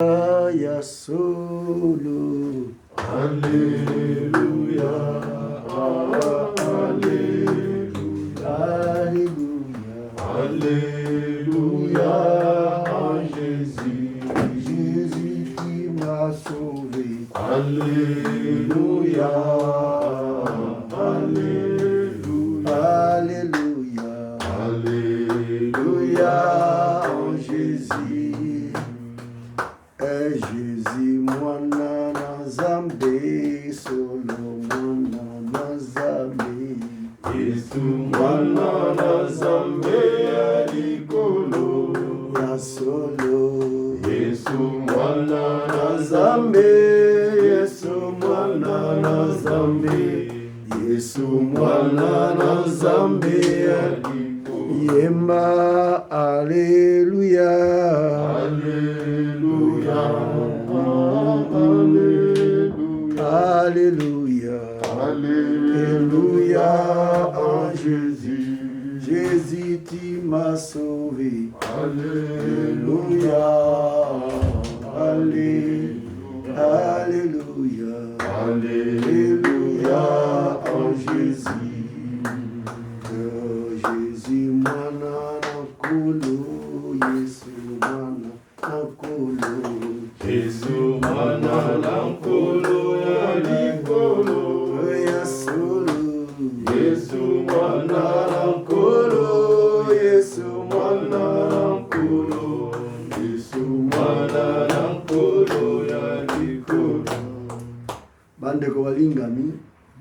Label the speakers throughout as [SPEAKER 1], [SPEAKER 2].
[SPEAKER 1] ya solo.
[SPEAKER 2] Alléluia, Alléluia, Alléluia, Jésus,
[SPEAKER 1] Jésus qui m'a sauvé.
[SPEAKER 2] Alléluia, Alléluia,
[SPEAKER 1] Alléluia,
[SPEAKER 2] Alléluia,
[SPEAKER 1] Jésus. Jésus mwana na Nzambe, solo mwana na Nzambe.
[SPEAKER 2] Yesu mwana na Nzambe ya likolo
[SPEAKER 1] ya solo.
[SPEAKER 2] Yesu mwana na
[SPEAKER 1] Nzambe, Yesu mwana na Nzambe, Yesu mwana na Nzambe ya likolo. Yemba Alléluia,
[SPEAKER 2] Alléluia,
[SPEAKER 1] Alléluia, Alléluia en Jésus. Jésus, tu m'as sauvé.
[SPEAKER 2] Alléluia,
[SPEAKER 1] Alléluia,
[SPEAKER 2] Alléluia
[SPEAKER 1] en Jésus. Jésus, mwana na nkolo, Yesu mwana na nkolo.
[SPEAKER 2] Yesu mwana na nkolo ya likolo
[SPEAKER 1] ya solo.
[SPEAKER 2] Yesu mwana na nkolo Yesu mwana na nkolo Yesu mwana na nkolo ya likolo.
[SPEAKER 1] Bandeko balingami,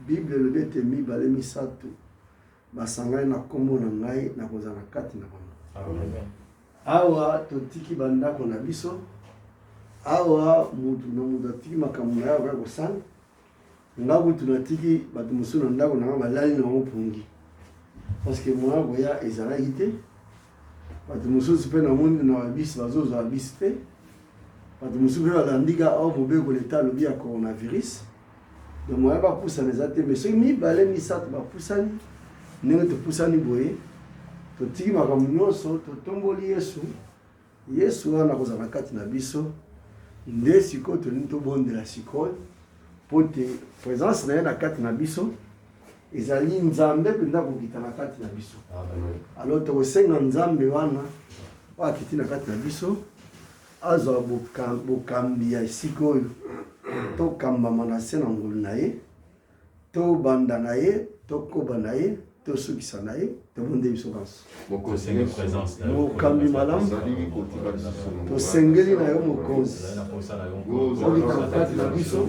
[SPEAKER 1] Bible elobi ete mibale misato basangani na kombo na ngai na kozala na kati na bango. Awa totiki bandako na biso, awa mutu na mutu atiki makambo na yawe kaka kosala, nga kutu natiki bato mosusu na ndako na nga balali na bango pongi parceke moya koya ezalaki te. Bato mosusu mpe namoni na babisi bazozwa babisi te. Bato mosusu mpe balandika awa mobeko leta alobi ya coronavirus, donc moya bapusana eza te. Mais soki mibale misato bapusani ndenge topusani boye, totiki makambo nyonso, totomboli Yesu. Yesu wana kozala na kati na biso, nde sikoyo tolingi tobondela sikoyo mpo te présence na ye na kati na biso ezali Nzambe mpenza kokita na kati na biso. Alors tokosenga Nzambe wana oyo akiti na kati na biso azwa bokambi ya esika oyo, tokambama na se na ngolu na ye, tobanda na ye, tokoba na ye, tosukisa na ye, tobonde biso banso. Mokambi malamu tosengeli na yo mokonzi okita kati na biso,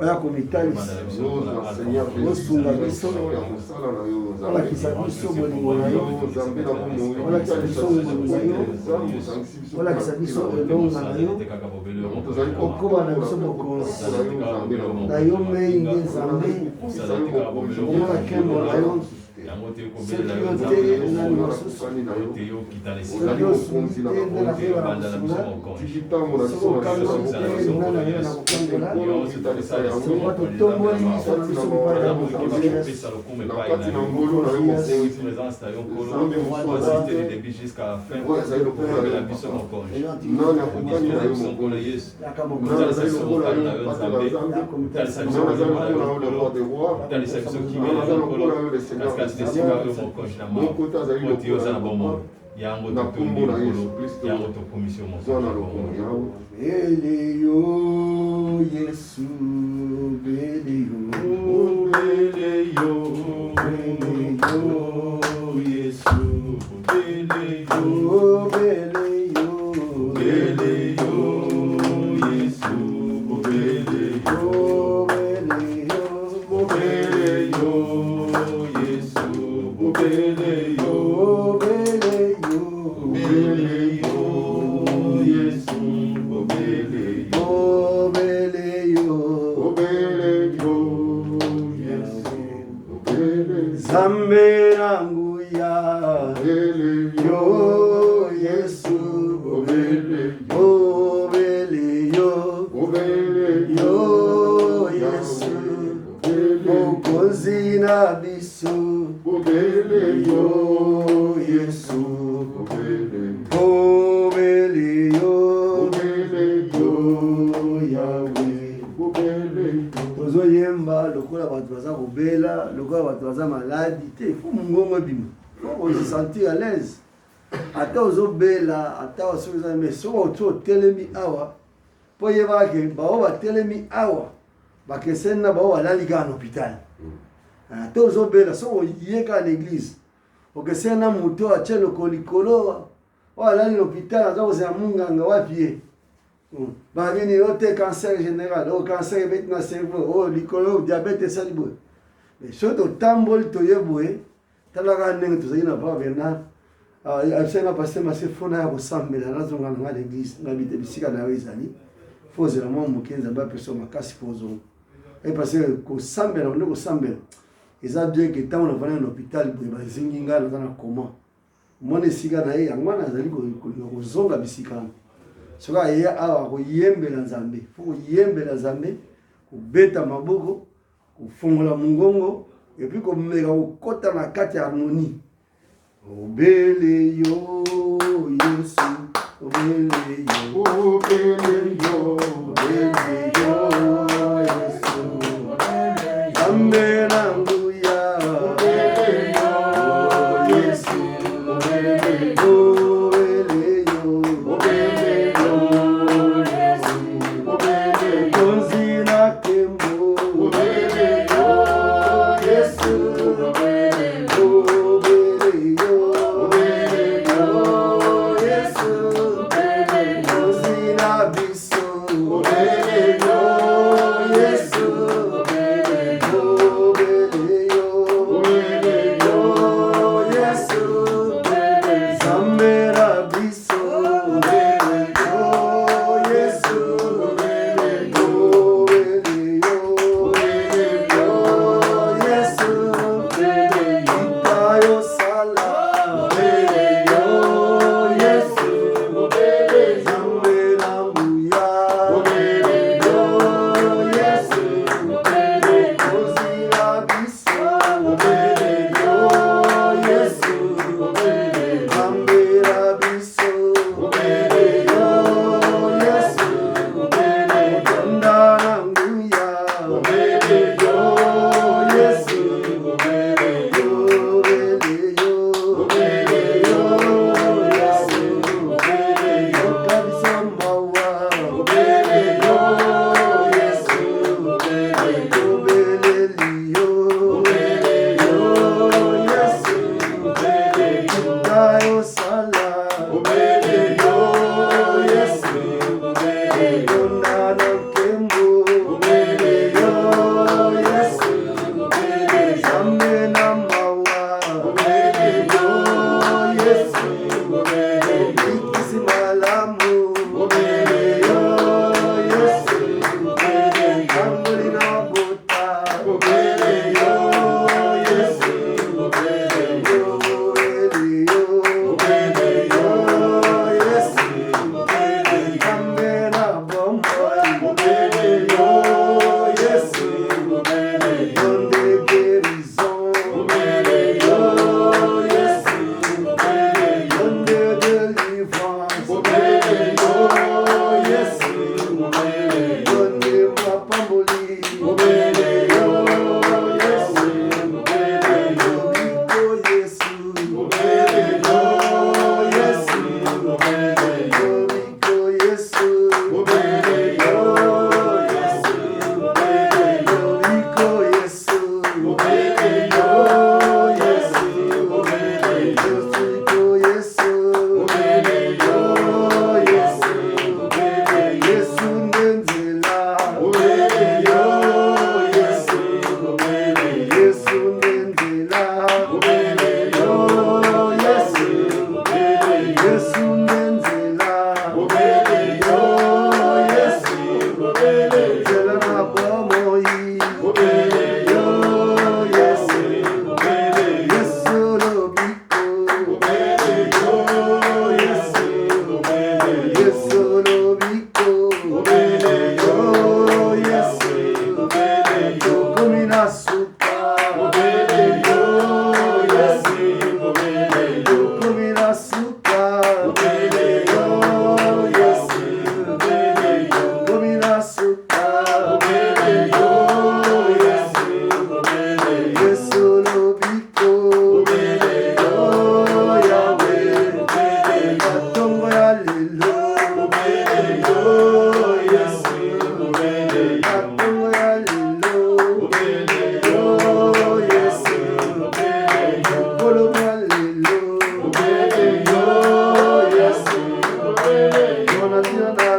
[SPEAKER 1] oya komitalisa, osunga biso, olakisa biso bolingo na yo, olakisa biso ngolu na yo, olakisa biso elonga na yo, okoba na biso mokonzi na yo mei nde Nzambe omola kembo na yo.
[SPEAKER 2] yango tokombo na Yesu Kristo yango tokommission mosala lokomo
[SPEAKER 1] Beleyo Yesu beleyo
[SPEAKER 2] beleyo beleyo Yesu beleyo
[SPEAKER 1] beleyo
[SPEAKER 2] beleyo Yesu beleyo beleyo Yesu beleyo
[SPEAKER 1] Nzambe yangu ya yo Yesu obeleyo yo Yesu mokonzi na biso yo Yesu obeleyo lokola bato baza kobela lokola bato baza maladi te fo mongongo ebima fo se sentir à l'aise ata ozobela ata osoki eza mais soki oti otelemi awa mpo yebaka ke bao batelemi awa bakeseni na bao balali kaka na hôpital ata ozobela soki oye kaka na église okeseni na moto atie lokolo likolo oyo alali na hôpital aza kozela munganga wapi ye babini oyo te cancer général oyo cancer ebeti na cerveau oyo likolo diabete esali boye soki totamboli toye boye talaka ndenge tozali na papa Bernard abisenga paster mase fona ya kosambela nazonga na nga l'église ngabi te bisika na yo ezali fo ozela mwa moke nzambe apesa makasi fo ozonga parce que kosambela nde kosambela eza bien ke ntango navandi na hôpital boye bazingi ngai naza na koma mona esika na ye yango wana azali kozonga bisika wana soki aye awa koyembela nzambe fo koyembela nzambe kobeta maboko kofungola mongongo epuis komeka kokota na kati ya harmonie obele yo Yesu obele yo obele yo obele yo Yesu ambe na nguya obele yo Yesu obele yo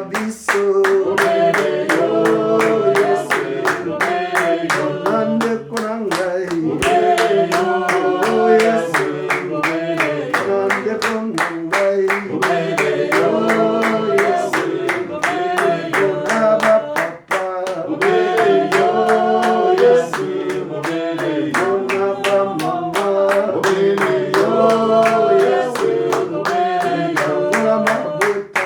[SPEAKER 1] biso nandeko na ngai Yesu nandeko na ngai Yesu baba papa Yesu baba mama Yesu baba mabuta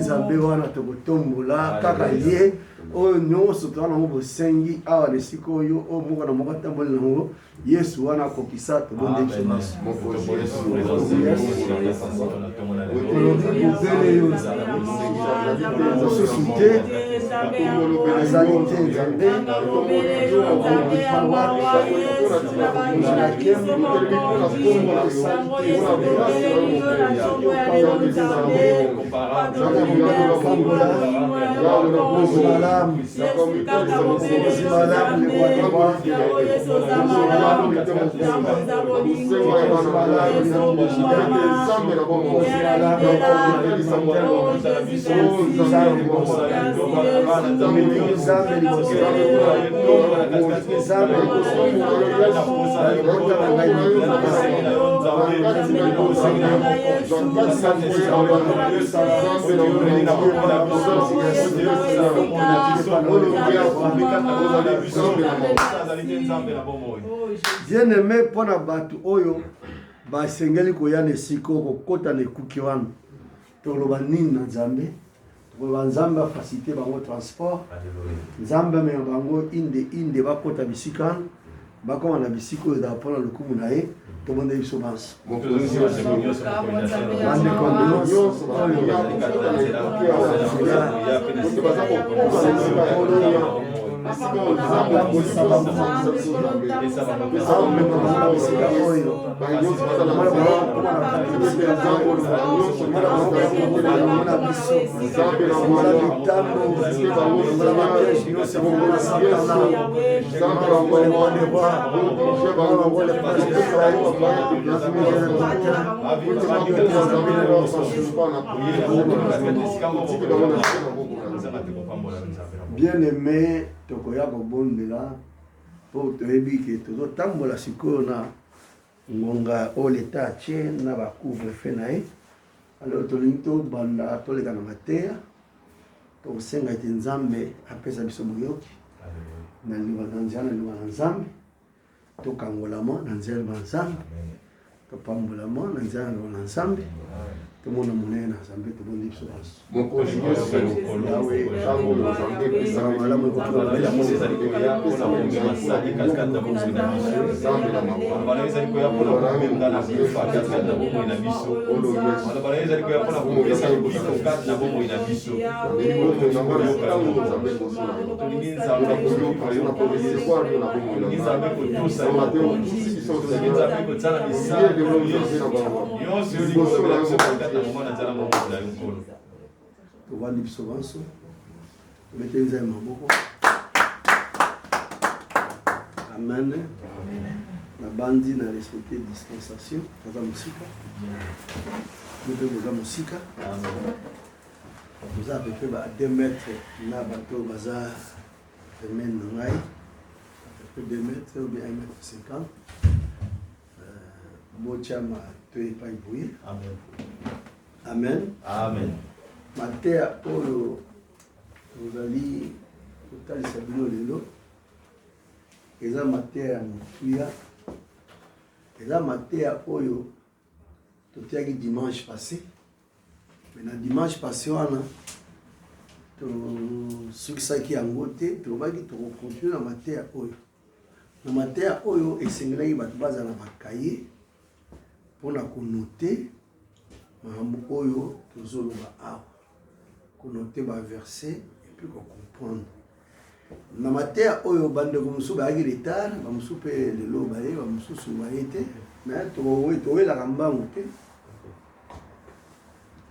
[SPEAKER 1] Nzambe wana tokotombola kaka ye oyo nyonso toza nango bosengi awa lesika oyo oyo moko na moko atamboli nango Yesu wana akokisa tobonde biso nyonso mosusu te azali te Nzambe bien aimé pona batu oyo basengeli koyana esika kokota na ekuki wana toloba nini na Nzambe toloba Nzambe afacilite bango transport Nzambe amema bango inde bakota bisika bakoma na bisika oyo ezala mpona lokumu na ye tobonde biso banso bien aimé tokoya kobondela po toyebi ke tozotambola sikoyo na ngonga oyo leta atie na bacouvre-feu na ye alors tolingi tobanda toleka na mateya tokosenga ete Nzambe apesa biso boyoki na liwa na nzela na liwa na Nzambe tokangolama na nzela na Nzambe topambolama na nzela na Nzambe tout le monde a mon aîné, ça me fait tout le monde libre.
[SPEAKER 3] Mon conseiller, c'est
[SPEAKER 1] Tovandi biso banso tomete nzambe maboko. Amen. Na bandi na respecter dispensation kaza musika mpe koza musika koza apepe ba 2 mètres na bato baza pembeni na ngai apepe 2 mètres ou bien 1 mètre 50 botiama to epai boye. Amen. Amen. Mateya oyo tozali kotalisa bino lelo eza mateya ya motuya, eza mateya oyo totiaki dimanche passé. Mais na dimanche passé wana tosukisaki yango te, tolobaki tokokontinue na mateya oyo. Na mateya oyo esengelaki bato bazala na bakaye mpona konote makambo oyo tozoloba awa, konote baverset epuis kocomprendre. Na mateya oyo bandeko mosusu bayaki retard, bamosusu mpe lelo baye, bamosusu baye te, mais towelaka mbangu te,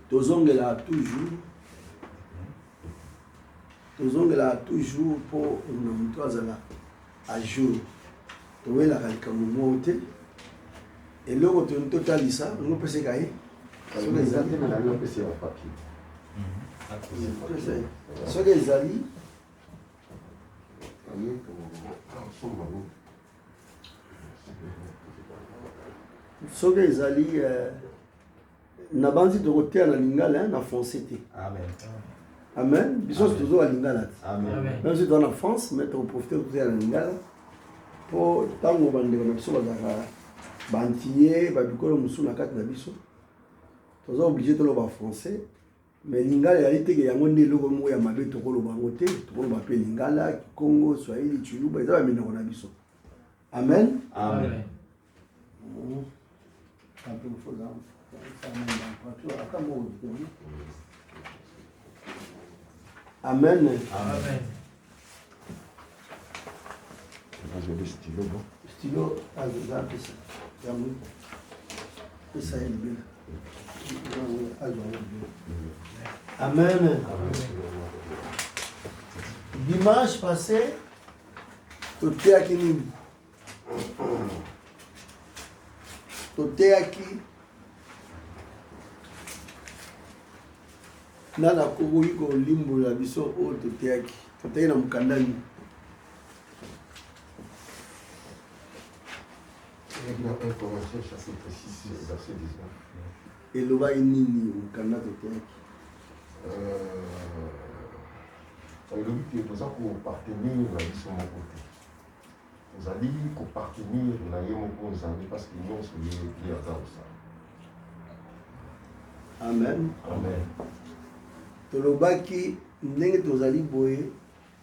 [SPEAKER 1] tozongelaka toujours mpo na moto azala a jour, towelaka likambo moko te. Eloko totalisa ngo peseka ye soki ezali soki ezali soki ezali na banzi tokoteya na lingala na français te. Amen. Biso tozoka lingala te. Même si toza na France mais tokoprofite koteya na lingala mpo ntango bandeko na biso bazalaka bantiye babikolo mosusu na kati na biso toza obligé toloba français, mais lingala yali teke yango nde eloko moko ya mabe tokoloba yango te, tokoloba mpe lingala, kikongo, swahili, chuluba, eza baminoko na biso. Amen. Amen. Amen. Amen. Stylo, Amen. Dimanche passé, toteaki nini? Toteaki nana kokoki kolimbola biso oyo toteaki. Toteaki na mokanda nini?
[SPEAKER 3] Information chapitre 6 verset 19.
[SPEAKER 1] Elobaki nini mokanda toteaki?
[SPEAKER 3] elobi te toza kopartenir na biso moko te, tozali kopartenir na ye moko nzambe parce que nyonso ye aza kosala.
[SPEAKER 1] Amen.
[SPEAKER 3] Amen.
[SPEAKER 1] Tolobaki ndenge tozali boye,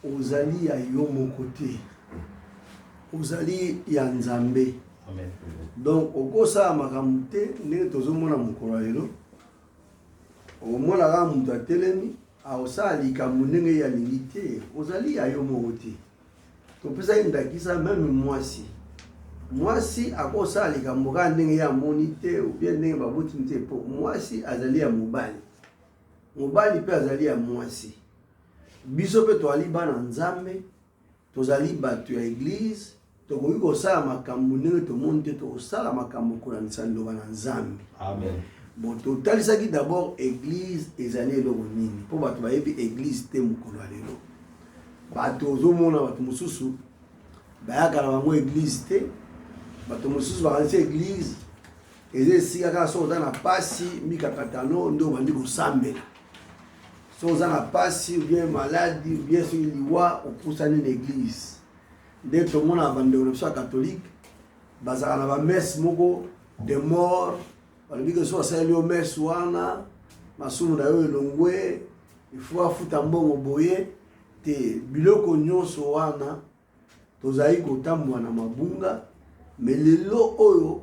[SPEAKER 1] ozali ya yo moko te, ozali ya nzambe.
[SPEAKER 2] Amen.
[SPEAKER 1] Donc okosala makambo te ndenge tozomona mokolo lelo, omonaka moto atelemi aosala likambo ndenge ya lingi te, ozali ya yo moko te. Topesaki ndakisa meme mwasi akosala likambo kaka ndenge ya moni te ou bien ndenge baboti te, po mwasi azali ya mobali, mobali mpe azali ya mwasi. Biso mpe toali bana nzambe, tozali bato ya eglise, tokoki kosala makambo ndenge tomoni te, tokosala makambo kolandisa liloba na nzambe.
[SPEAKER 2] Amen.
[SPEAKER 1] Bon, totalisaki d'abord église ezali eloko nini, mpo bato bayebi église te mokolo ya lelo. Bato ozomona bato mosusu bayaka na bango église te, bato mosusu bakanisi église eza esika kaka soki oza na pasi mikakatano nde obandi kosambela, soki oza na pasi ou bien maladi ou bien soki liwa opusani na église. Nde tomona bandeko na biso ya catholique bazalaka na bamese moko de mort, balobi ke so asali yo messe wana masumu na yo elongwe il faut afuta mbongo boye te biloko nyonso wana tozali kotambwa na mabunga mais lelo oyo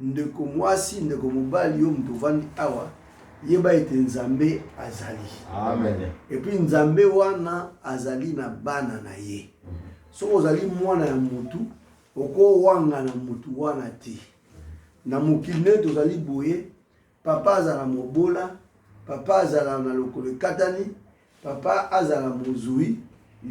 [SPEAKER 1] ndeko mwasi ndeko mobali yo mutu vandi awa yeba ete nzambe azali.
[SPEAKER 2] Amen.
[SPEAKER 1] Et puis nzambe wana azali na bana na ye. So ozali mwana ya mutu oko wanga na mutu wana te. Na mokili tozali boye papa azala mobola, papa azala na lokolo katani, papa azala mozui,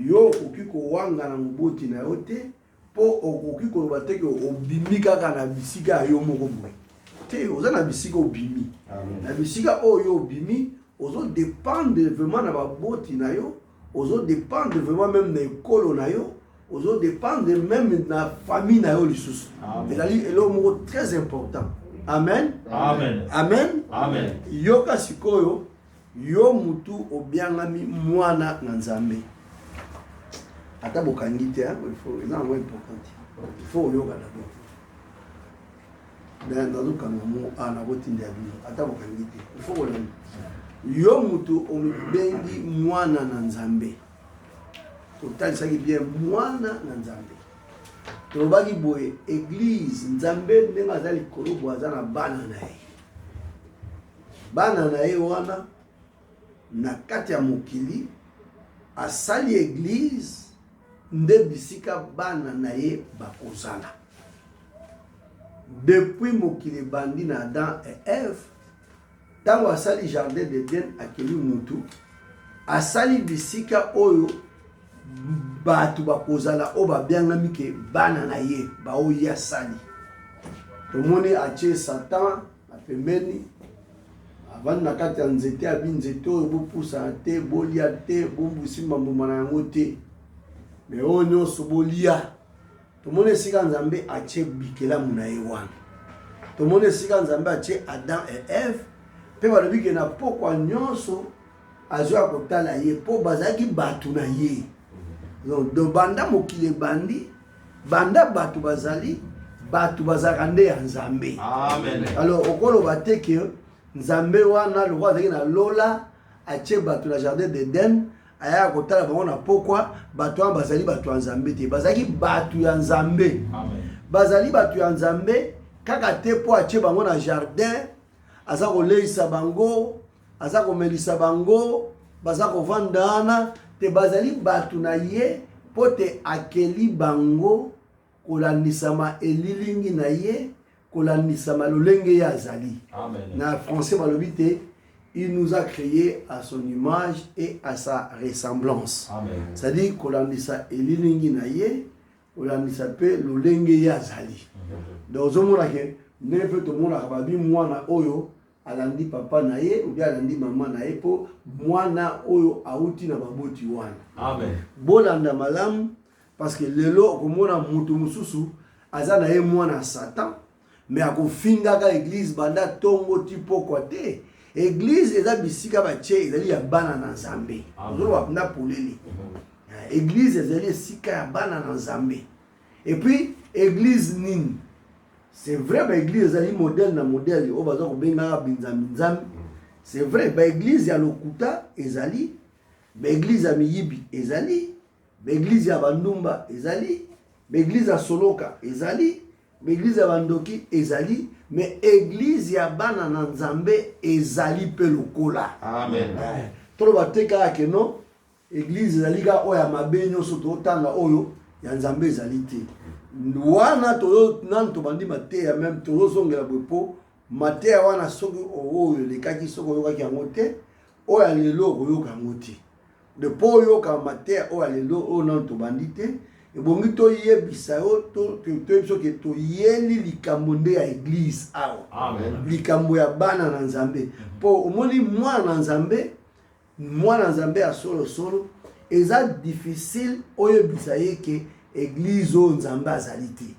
[SPEAKER 1] yo okoki kowanga na moboti na yo te po okoki koloba te ke obimi kaka na bisika yo moko boye. Te oza na bisika obimi. Na bisika oyo obimi ozo dépendre vraiment na baboti na yo, ozo dépendre vraiment même na ekolo na yo, ozo dépendre même na famille na yo lisusu. Ezali elo moko très important. Amen.
[SPEAKER 2] Amen.
[SPEAKER 1] Amen.
[SPEAKER 2] Amen.
[SPEAKER 1] Yoka sikoyo yo mutu obiangami mwana na Nzambe. Ata bokangi te, il faut c'est vraiment important. Il faut yoka d'abord. Dans le cas où on a voté des avis, ata bokangi te. Il faut kolanda. Yo mutu omibengi mwana na Nzambe. Total saki bien mwana na Nzambe. Tobaki boye église Nzambe ndenga azali kolobo azana bana na ye. Bana na ye wana na kati ya mokili asali église nde bisika bana na ye bakozala. Depuis mokili bandi na Adam et Ève, tango asali jardin d'Éden akeli mutu, asali bisika oyo batu bakozala o babiangami ke bana na ye ba oyo asali. Tomoni atie Satan apemeni avant na kati ya nzete abi nzete oyo bopusa te bolia te bombusi mbambuma na yango te me oyo nyonso bolia. Tomoni esika Nzambe atie bikelamu na ye wana. Tomoni esika Nzambe atie Adam et Ève pe balobi ke na pokwa nyonso azwa kotala ye po bazaki batu na ye. Donc do banda mokile bandi banda batu bazali batu bazakande ya Nzambe.
[SPEAKER 2] Amen.
[SPEAKER 1] Alors okolo bateke Nzambe wana lo azaki na lola atie batu na jardin d'Éden aya kotala bango na pokwa batu wana bazali batu ya Nzambe te bazaki batu ya Nzambe.
[SPEAKER 2] Amen.
[SPEAKER 1] Bazali batu ya Nzambe kaka te po atie bango na jardin aza koleisa bango aza komelisa bango baza kovandana te bazali batu na ye pote akeli bango kolandisama elilingi na ye kolandisama lolenge ya azali.
[SPEAKER 2] Amen.
[SPEAKER 1] Na français balobi te il nous a créé à son image et à sa ressemblance.
[SPEAKER 2] Amen.
[SPEAKER 1] C'est-à-dire kolandisa elilingi na ye kolandisa pe lolenge ya azali. Donc ozomona ke ndenge pe tomona babi mwana oyo alandi papa na ye ou bien alandi mama na ye po mwana oyo auti na baboti wana.
[SPEAKER 2] Amen.
[SPEAKER 1] Bolanda malamu parce que lelo komona mutu mususu aza na ye mwana Satan mais akofingaka église banda tongo tipo kwa te. Église eza bisika batie ezali ya bana na Nzambe. Ozolo wapenda poleli. Église ezali esika ya bana na Nzambe. Et puis église nini? C'est vrai ba église ezali modèle na modèle o baza ko benga binzambi. C'est vrai ba église ya lokuta ezali, ba église ya miyibi ezali, ba église ya bandumba ezali, ba église ya soloka ezali, ba église ya bandoki ezali, mais église ya bana na Nzambe ezali pe lokola.
[SPEAKER 2] Amen.
[SPEAKER 1] Tolo bateka ke non église ezali ka oya mabe nyonso to tanga oyo ya Nzambe ezali te. Wana to nan to bandi mateya même to zongela bopo mateya wana soki oyo lekaki soko yoka yango te oya lelo koyoka yango te. De po yoka mateya oya lelo o nan to bandi te ebongi to yebisa yo to biso ke to yeli likambo nde ya église awa.
[SPEAKER 2] Amen.
[SPEAKER 1] Likambo ya bana na Nzambe po omoni mwana na Nzambe a solo eza difficile oyebisa ye ke église o Nzambe azali te.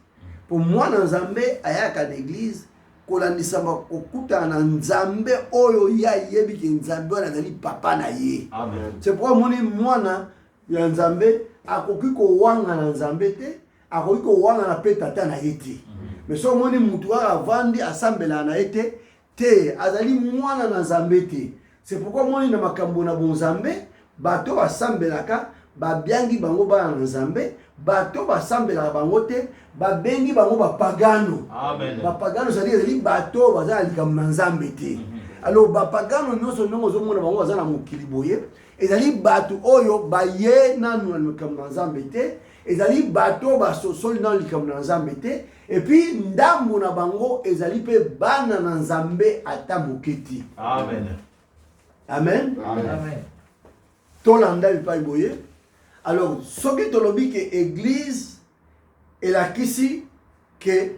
[SPEAKER 1] Po mwana Nzambe ayaka na église kolandisa kokuta na Nzambe oyo ya yebi ke Nzambe wana azali papa na ye.
[SPEAKER 2] Amen.
[SPEAKER 1] C'est pourquoi moni mwana ya Nzambe akoki kowanga na Nzambe te, akoki kowanga na pe tata na ye te. Mais so moni mutu avandi asambela na ye te, te azali mwana na nzambe te. C'est pourquoi moi na makambo na bonzambe bato basambelaka babiangi bango bana na nzambe, bato basambelaka bango te babengi bango bapagano.
[SPEAKER 2] Amen.
[SPEAKER 1] Bapagano c'est-à-dire bato baza likambo na nzambe te. Alors bapagano nyonso ndongo zomona bango baza na mokili boye ezali bato oyo baye nanu na likambo na nzambe te, ezali bato basosoli na likambo na nzambe te, et puis ndambo na bango ezali pe bana na nzambe ata moketi.
[SPEAKER 2] Amen.
[SPEAKER 1] Amen.
[SPEAKER 2] Amen.
[SPEAKER 1] Tolanda bipai boye. Alors soki tolobi ke église elakisi ke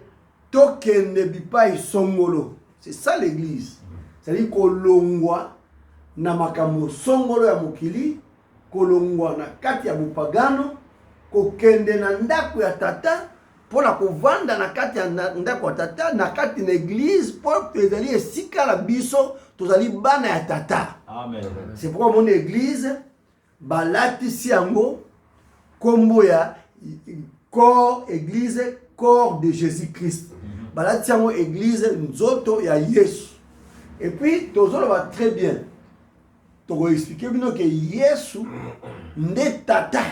[SPEAKER 1] tokende bipai songolo, c'est ça l'église. C'est-à-dire kolongwa na makambo songolo ya mokili, kolongwa na kati ya bupagano, kokende na ndako ya tata pona kovanda na kati ya ndako ya tata, na kati na église pour ezali esika la biso tozali bana ya tata.
[SPEAKER 2] Amen.
[SPEAKER 1] C'est pourquoi mon église balatisi yango kombo ya corps église corps de Jésus-Christ. Balatisi yango église nzoto ya Yesu. Et puis tozolo va très bien. Toko expliquer bino que Yesu nde tata.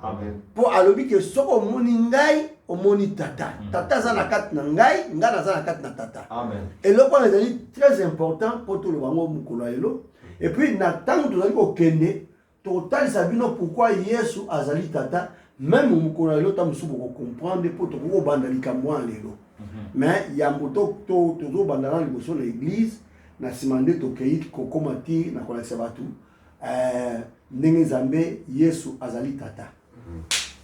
[SPEAKER 3] Amen.
[SPEAKER 1] Pour alobi que soko moni ngai omoni tata. Tata za na kati na ngai, nga na za na kati na tata.
[SPEAKER 2] Amen.
[SPEAKER 1] Et le point est très important pour tout le monde mukolo elo. Et puis na tango tozali ko kende total sabino pourquoi Yesu azali tata, même mukolo elo ta musubu ko comprendre pour to ko banda likambo lelo. Mais ya moto to tozo banda na liboso na église na simande to kei ko komati na kola sabatu ndenge Nzambe Yesu azali tata.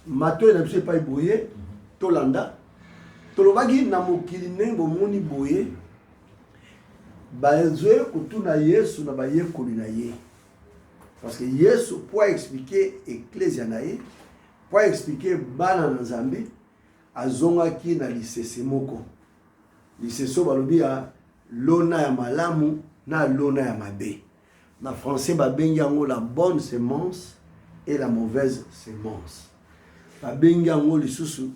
[SPEAKER 1] Mato na biso pa boye tolanda tolobaki na mokili nembo moni boye bazwe kutuna Yesu na bayekoli na ye. Parce que Yesu pour expliquer ecclésia na ye, pour expliquer bana na Nzambe azongaki na lisese moko. Liseso balobi ya lona ya malamu na lona ya mabe. Na français babengi yango la bonne semence et la mauvaise semence. Babengi yango lisusu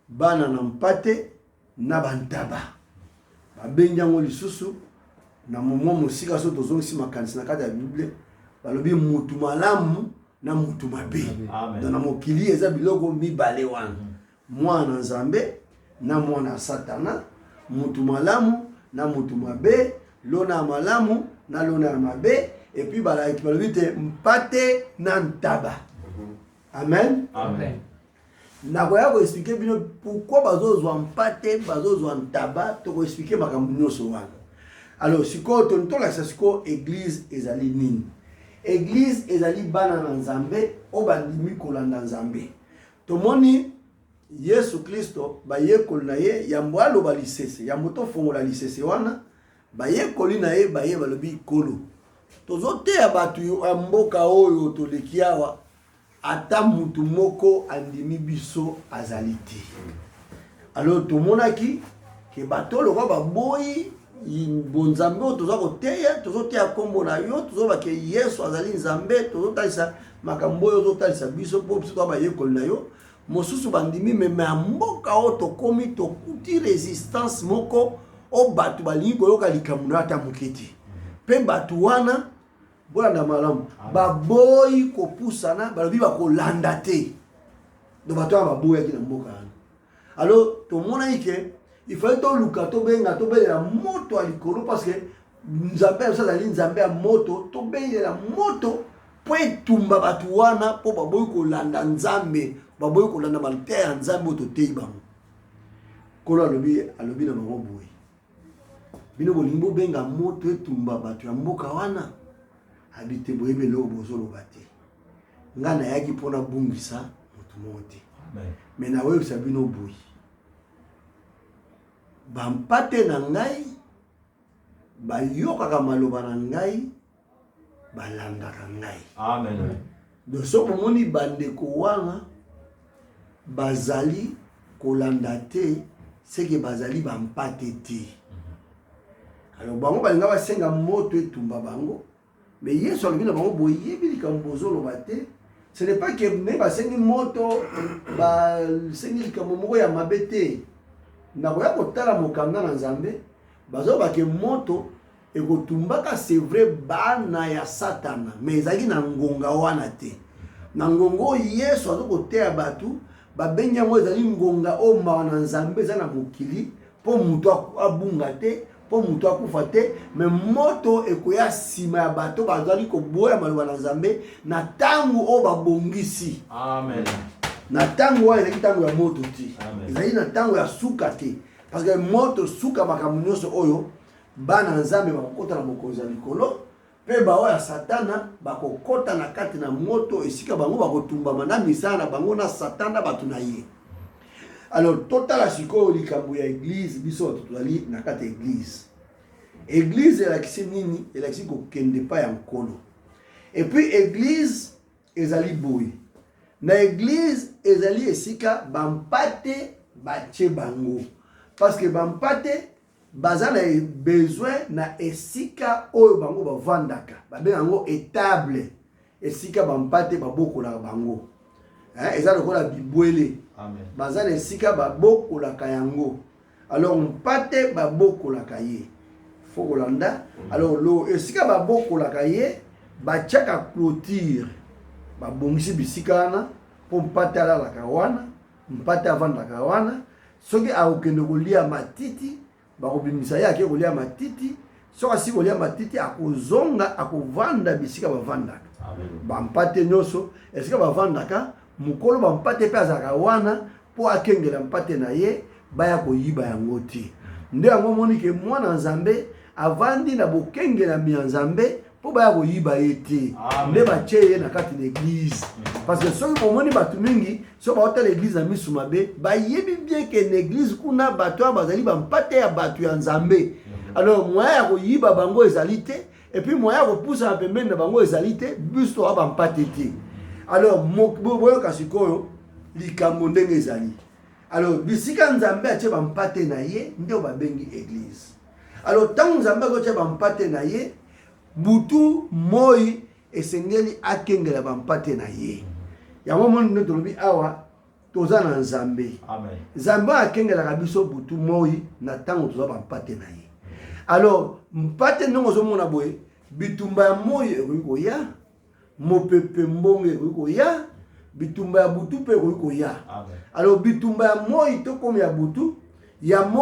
[SPEAKER 1] bana na mpate na bantaba. Babengi yango lisusu na momo musika so tozongisi makanisi na kati ya Bible balobi mutu malamu na mutu mabe. Amen. Na mokili eza biloko mibale wana. Mwana Nzambe na mwana Satana, mutu malamu na mutu mabe, lona malamu na lona mabe, et puis balobi te mpate na ntaba. Amen.
[SPEAKER 2] Amen.
[SPEAKER 1] Na koya ko expliquer bino pourquoi bazozwa mpate, bazozwa ntaba, to ko expliquer makambo nyonso wana. Alors siko tontola siko église ezali nini? Église ezali bana na Nzambe o bandimi kolanda Nzambe. Tomoni Yesu Kristo bayekoli na ye yambo aloba lisese, yambo to fongola lisese wana bayekoli na ye baye balobi kolo. Tozoteya batu ya mboka oyo toleki awa ata mutu moko andimi biso azali te. Alors tomonaki ke bato loko baboyi bonzambe oyo toza koteya, tozoteya kombo na yo, tozoba ke Yesu azali Nzambe, tozotalisa makambo oyo tozotalisa biso po biso bayekoli na yo. Mosusu bandimi meme ya mboka oyo tokomi tokuti résistance moko o batu balingi koyoka likambo na ata moketi. Pe batu wana bolanda malamu baboyi kopusana balobi bakolanda te. Do batu wana baboyaki na mboka wana. Alors tomona ike il fallait toluka tobenga tobelela moto ya likolo parce que Nzambe azali Nzambe ya moto, tobelela moto po etumba batu wana po baboyi kolanda Nzambe, baboyi kolanda balite ya Nzambe toteyi bango. Kolo alobi na bango boye. Bino bolingo benga moto etumba batu ya mboka wana. Habite boye belo bozoloba te. Nga na yaki pona bungisa motu mote. Amen. Mais na wewe sabino boye. Bampate na ngai bayokaka maloba na ngai balandaka ngai.
[SPEAKER 2] Amen.
[SPEAKER 1] De soko moni bandeko wana bazali kolanda te seke bazali bampate te. Alors bango balinga basenga moto etumba bango, mais Yesu alobi na bango boyebi likambo bozoloba te. Ce n'est pas que ne basengi moto basengi likambo moko ya mabe te. Na koya kotala mokanda na Nzambe bazoba ke moto ekotumbaka c'est vrai bana ya satana mais ezalaki na ngonga wana te na ngongo Yesu azokoteya batu babengi yango ezali ngonga oyo mawa na Nzambe eza na mokili mpo mutu abunga te mpo mutu akufa te mais moto ekoya nsima ya bato bazali koboya maloba na Nzambe na ntango oyo babongisi.
[SPEAKER 2] Amen.
[SPEAKER 1] Na ntango wana ezalaki ntango ya moto te ezali na ntango ya suka te parce que moto suka makambo nyonso oyo bana Nzambe bakokota na bokonzi ya likolo mpe baoyo ya satana bakokota na kati na moto esika bango bakotumbama na misala na bango na satana bato na ye. Alors totala sikoyo likambo ya église biso bato tozali na kati ya église elakisi nini? Elakisi kokende pa ya nkolo. Et puis église ezali boye na église ezali esika bampate batie bango parce que bampate baza na besoin na esika oyo bango bavandaka babenga yango étable esika bampate babokolaka bango eza lokola bibwele baza na esika babokolaka yango. Alors mpate babokolaka ye fo kolanda. Alors lo esika babokolaka ye batiaka clôture babongisi bisika wana mpo mpate alalaka wana mpate avandaka wana soki akokende kolia matiti bakobimisa ye ake kolia matiti soki asili kolia matiti akozonga akovanda bisika bavandaka bampate nyonso esika bavandaka mokolo bampate mpe azalaka wana mpo akengela mpate na ye baya koyiba yango te. Nde yango moni ke mwana Nzambe avandi na bokengelami ya Nzambe po baya koyiba ye te nde batie ye na kati na église parce que soki bomoni bato mingi so baotala église na misu mabe bayebi bien ke na église kuna bato ya bazali bampate ya bato ya Nzambe. Alors moyen ya koyiba bango ezali te et puis moyen ya kopusa na pembeni na bango ezali te biso toa bampate te. Alors boyoka sikoyo likambo ndenge ezali. Alors bisika Nzambe atie bampate na ye nde babengi église. Alors tango Nzambe akotie bampate na ye butu moi esengeli akengela bampate na ye. Yango moni nde tolobi awa toza na Nzambe.
[SPEAKER 2] Amen.
[SPEAKER 1] Nzambe akengelaka biso butu moi na tango toza bampate na ye. Alors mpate ndongo ozomona boye bitumba ya moi ekoki koya mopepe mbonge ekoki koya bitumba ya butu mpe ekoki koya. Alors bitumba ya moi to komi ya butu ya moi